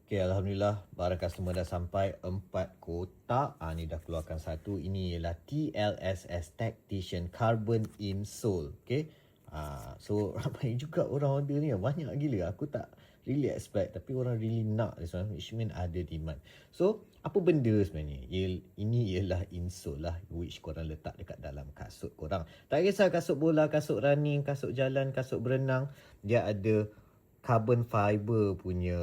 Okay, Alhamdulillah barang customer dah sampai 4 kotak. Ni dah keluarkan satu. Ini ialah TLSS Tactician Carbon Insole. Okay. So ramai juga orang order ni. Banyak gila. Aku tak really expect. Tapi orang really nak this one. Which mean ada demand. So apa benda sebenarnya? Ini ialah insole lah. Which korang letak dekat dalam kasut korang. Tak kisah kasut bola, kasut running, kasut jalan, kasut berenang. Dia ada carbon fiber punya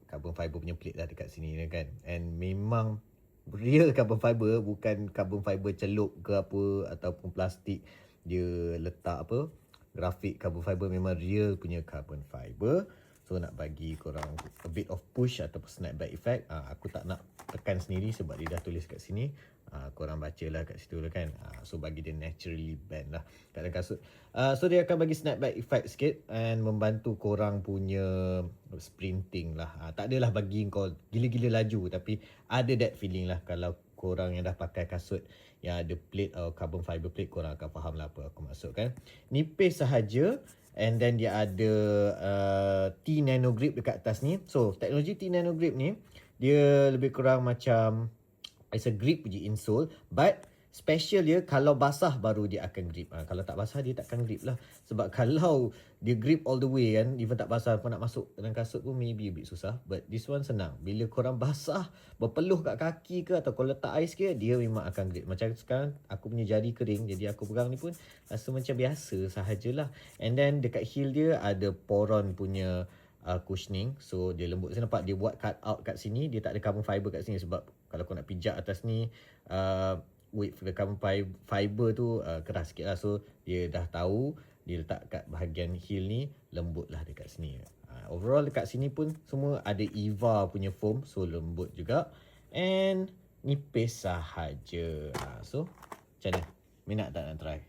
carbon fiber punya plate lah dekat sini kan. And memang real carbon fiber, bukan carbon fiber celup ke apa ataupun plastik dia letak apa grafik. Carbon fiber memang real punya carbon fiber. So nak bagi korang a bit of push ataupun snapback effect, aku tak nak tekan sendiri sebab dia dah tulis kat sini. Korang bacalah kat situ lah kan. So bagi dia naturally bend lah kat dalam kasut. So dia akan bagi snapback effect sikit and membantu korang punya sprinting lah. Tak adalah bagi kau gila-gila laju, tapi ada that feeling lah. Kalau korang yang dah pakai kasut yang ada plate atau carbon fiber plate, korang akan faham lah apa aku maksud kan. Nipis sahaja. And then dia ada T-Nano Grip dekat atas ni. So teknologi T-Nano Grip ni, dia lebih kurang macam it's a grip punya insole, but special dia kalau basah baru dia akan grip. Kalau tak basah dia takkan grip lah. Sebab kalau dia grip all the way kan, even tak basah pun nak masuk dalam kasut pun maybe a bit susah. But this one senang. Bila korang basah, berpeluh kat kaki ke atau kau letak ais ke, dia memang akan grip. Macam sekarang aku punya jari kering, jadi aku pegang ni pun rasa macam biasa sahajalah. And then dekat heel dia ada Poron punya cushioning. So dia lembut. Saya nampak dia buat cut out kat sini. Dia tak ada carbon fiber kat sini sebab kalau kau nak pijak atas ni with the carbon fiber tu keras sikit lah. So dia dah tahu, dia letak kat bahagian heel ni, lembut lah dekat sini. Overall dekat sini pun semua ada EVA punya foam, so lembut juga. And nipis sahaja. So macam mana? Minat tak nak try?